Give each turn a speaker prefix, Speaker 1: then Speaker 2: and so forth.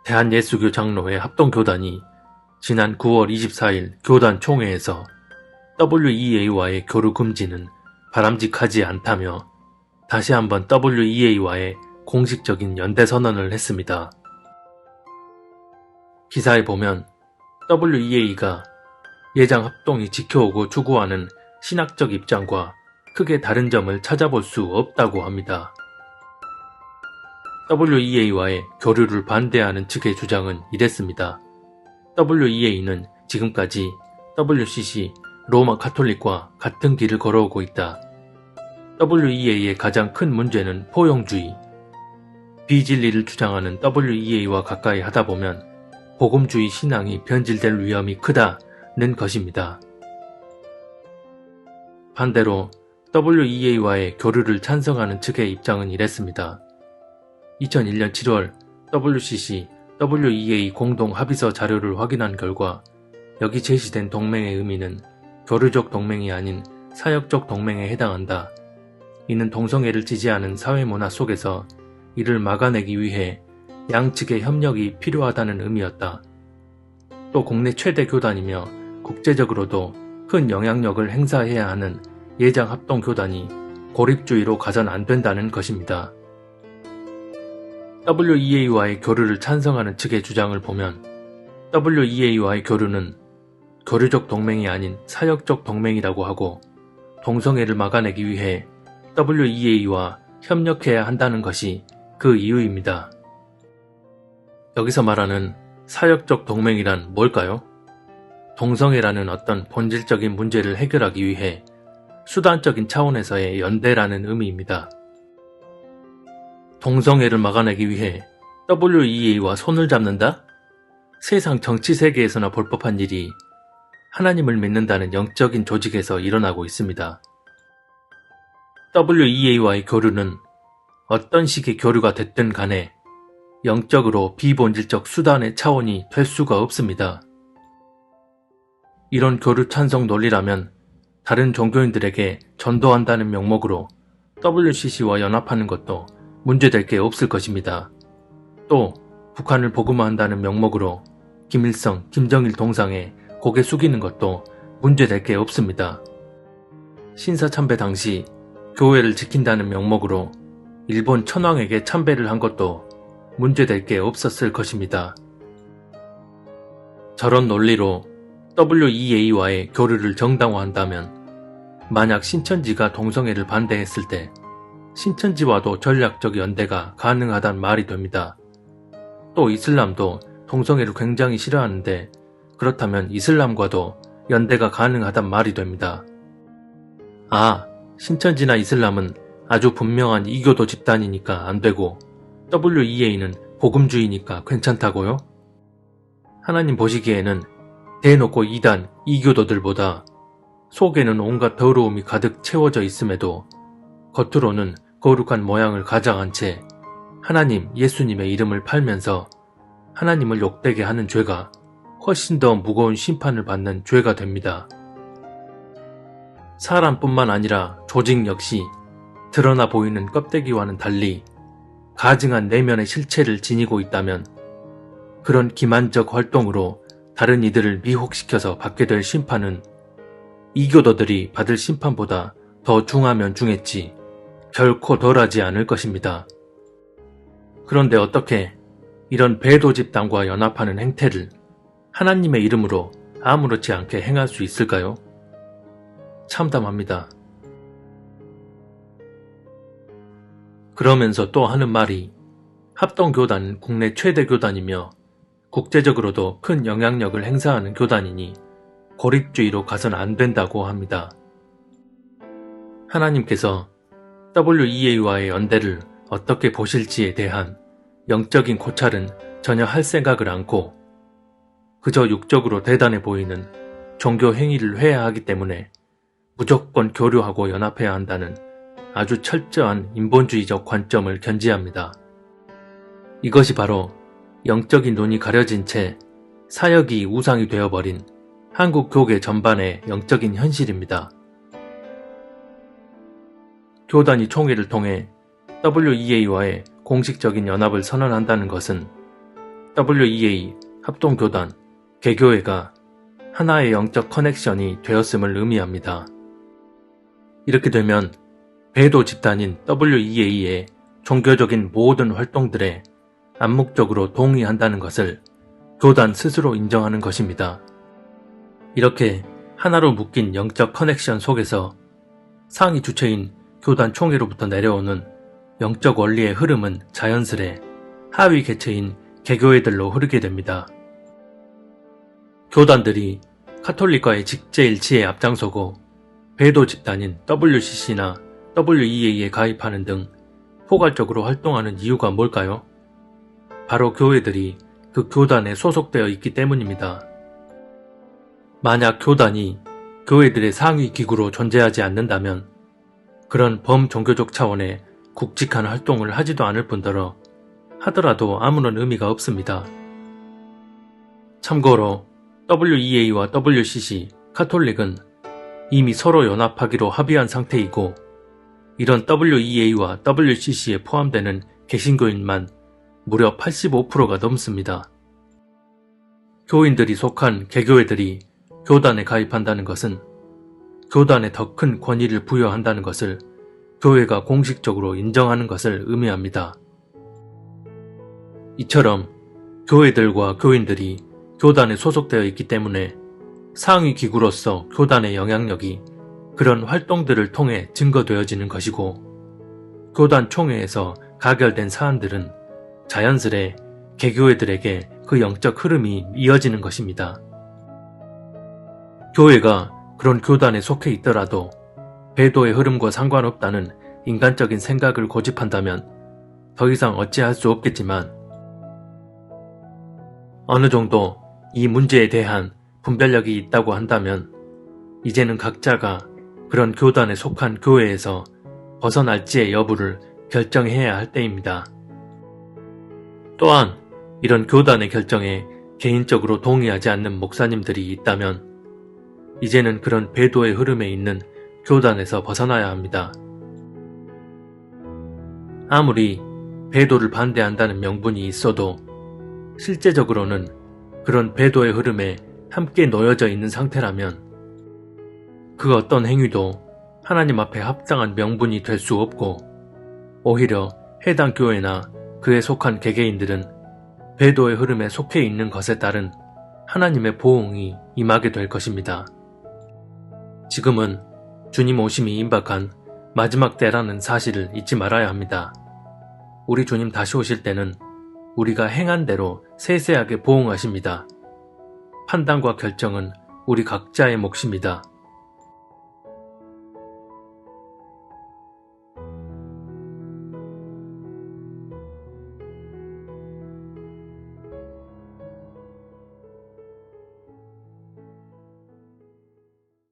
Speaker 1: 대한예수교 장로회 합동교단이 지난 9월 24일 교단 총회에서 WEA와의 교류 금지는 바람직하지 않다며 다시 한번 WEA와의 공식적인 연대 선언을 했습니다. 기사에 보면 WEA가 예장 합동이 지켜오고 추구하는 신학적 입장과 크게 다른 점을 찾아볼 수 없다고 합니다. WEA와의 교류를 반대하는 측의 주장은 이랬습니다. WEA는 지금까지 WCC 로마 가톨릭과 같은 길을 걸어오고 있다. WEA의 가장 큰 문제는 포용주의. 비진리를 주장하는 WEA와 가까이 하다 보면 복음주의 신앙이 변질될 위험이 크다는 것입니다. 반대로 WEA와의 교류를 찬성하는 측의 입장은 이랬습니다. 2001년 7월 WCC, WEA 공동 합의서 자료를 확인한 결과 여기 제시된 동맹의 의미는 교류적 동맹이 아닌 사역적 동맹에 해당한다. 이는 동성애를 지지하는 사회문화 속에서 이를 막아내기 위해 양측의 협력이 필요하다는 의미였다. 또 국내 최대 교단이며 국제적으로도 큰 영향력을 행사해야 하는 예장 합동 교단이 고립주의로 가선 안 된다는 것입니다. WEA와의 교류를 찬성하는 측의 주장을 보면 WEA와의 교류는 교류적 동맹이 아닌 사역적 동맹이라고 하고 동성애를 막아내기 위해 WEA와 협력해야 한다는 것이 그 이유입니다. 여기서 말하는 사역적 동맹이란 뭘까요? 동성애라는 어떤 본질적인 문제를 해결하기 위해 수단적인 차원에서의 연대라는 의미입니다. 동성애를 막아내기 위해 WEA와 손을 잡는다? 세상 정치 세계에서나 볼 법한 일이 하나님을 믿는다는 영적인 조직에서 일어나고 있습니다. WEA와의 교류는 어떤 식의 교류가 됐든 간에 영적으로 비본질적 수단의 차원이 될 수가 없습니다. 이런 교류 찬성 논리라면 다른 종교인들에게 전도한다는 명목으로 WCC와 연합하는 것도 문제될 게 없을 것입니다. 또 북한을 복음화한다는 명목으로 김일성, 김정일 동상에 고개 숙이는 것도 문제될 게 없습니다. 신사참배 당시 교회를 지킨다는 명목으로 일본 천황에게 참배를 한 것도 문제될 게 없었을 것입니다. 저런 논리로 WEA와의 교류를 정당화한다면 만약 신천지가 동성애를 반대했을 때 신천지와도 전략적 연대가 가능하단 말이 됩니다. 또 이슬람도 동성애를 굉장히 싫어하는데 그렇다면 이슬람과도 연대가 가능하단 말이 됩니다. 신천지나 이슬람은 아주 분명한 이교도 집단이니까 안 되고 WEA는 복음주의니까 괜찮다고요? 하나님 보시기에는 대놓고 이단, 이교도들보다 속에는 온갖 더러움이 가득 채워져 있음에도 겉으로는 거룩한 모양을 가장한 채 하나님, 예수님의 이름을 팔면서 하나님을 욕되게 하는 죄가 훨씬 더 무거운 심판을 받는 죄가 됩니다. 사람뿐만 아니라 조직 역시 드러나 보이는 껍데기와는 달리 가증한 내면의 실체를 지니고 있다면 그런 기만적 활동으로 다른 이들을 미혹시켜서 받게 될 심판은 이교도들이 받을 심판보다 더 중하면 중했지 결코 덜하지 않을 것입니다. 그런데 어떻게 이런 배도 집단과 연합하는 행태를 하나님의 이름으로 아무렇지 않게 행할 수 있을까요? 참담합니다. 그러면서 또 하는 말이 합동교단은 국내 최대 교단이며 국제적으로도 큰 영향력을 행사하는 교단이니 고립주의로 가선 안 된다고 합니다. 하나님께서 WEA와의 연대를 어떻게 보실지에 대한 영적인 고찰은 전혀 할 생각을 않고 그저 육적으로 대단해 보이는 종교 행위를 회하하기 때문에 무조건 교류하고 연합해야 한다는 아주 철저한 인본주의적 관점을 견지합니다. 이것이 바로 영적인 눈이 가려진 채 사역이 우상이 되어버린 한국 교계 전반의 영적인 현실입니다. 교단이 총회를 통해 WEA와의 공식적인 연합을 선언한다는 것은 WEA, 합동교단, 개교회가 하나의 영적 커넥션이 되었음을 의미합니다. 이렇게 되면 배도 집단인 WEA의 종교적인 모든 활동들에 암묵적으로 동의한다는 것을 교단 스스로 인정하는 것입니다. 이렇게 하나로 묶인 영적 커넥션 속에서 상위 주체인 교단 총회로부터 내려오는 영적 원리의 흐름은 자연스레 하위 개체인 개교회들로 흐르게 됩니다. 교단들이 카톨릭과의 직제일치에 앞장서고 배도 집단인 WCC나 WEA에 가입하는 등 포괄적으로 활동하는 이유가 뭘까요? 바로 교회들이 그 교단에 소속되어 있기 때문입니다. 만약 교단이 교회들의 상위 기구로 존재하지 않는다면 그런 범종교적 차원의 굵직한 활동을 하지도 않을 뿐더러 하더라도 아무런 의미가 없습니다. 참고로 WEA와 WCC, 카톨릭은 이미 서로 연합하기로 합의한 상태이고 이런 WEA와 WCC에 포함되는 개신교인만 무려 85%가 넘습니다. 교인들이 속한 개교회들이 교단에 가입한다는 것은 교단에 더 큰 권위를 부여한다는 것을 교회가 공식적으로 인정하는 것을 의미합니다. 이처럼 교회들과 교인들이 교단에 소속되어 있기 때문에 상위 기구로서 교단의 영향력이 그런 활동들을 통해 증거되어지는 것이고 교단 총회에서 가결된 사안들은 자연스레 개교회들에게 그 영적 흐름이 이어지는 것입니다. 교회가 그런 교단에 속해 있더라도 배도의 흐름과 상관없다는 인간적인 생각을 고집한다면 더 이상 어찌할 수 없겠지만 어느 정도 이 문제에 대한 분별력이 있다고 한다면 이제는 각자가 그런 교단에 속한 교회에서 벗어날지의 여부를 결정해야 할 때입니다. 또한 이런 교단의 결정에 개인적으로 동의하지 않는 목사님들이 있다면 이제는 그런 배도의 흐름에 있는 교단에서 벗어나야 합니다. 아무리 배도를 반대한다는 명분이 있어도 실제적으로는 그런 배도의 흐름에 함께 놓여져 있는 상태라면 그 어떤 행위도 하나님 앞에 합당한 명분이 될 수 없고 오히려 해당 교회나 그에 속한 개개인들은 배도의 흐름에 속해 있는 것에 따른 하나님의 보응이 임하게 될 것입니다. 지금은 주님 오심이 임박한 마지막 때라는 사실을 잊지 말아야 합니다. 우리 주님 다시 오실 때는 우리가 행한 대로 세세하게 보응하십니다. 판단과 결정은 우리 각자의 몫입니다.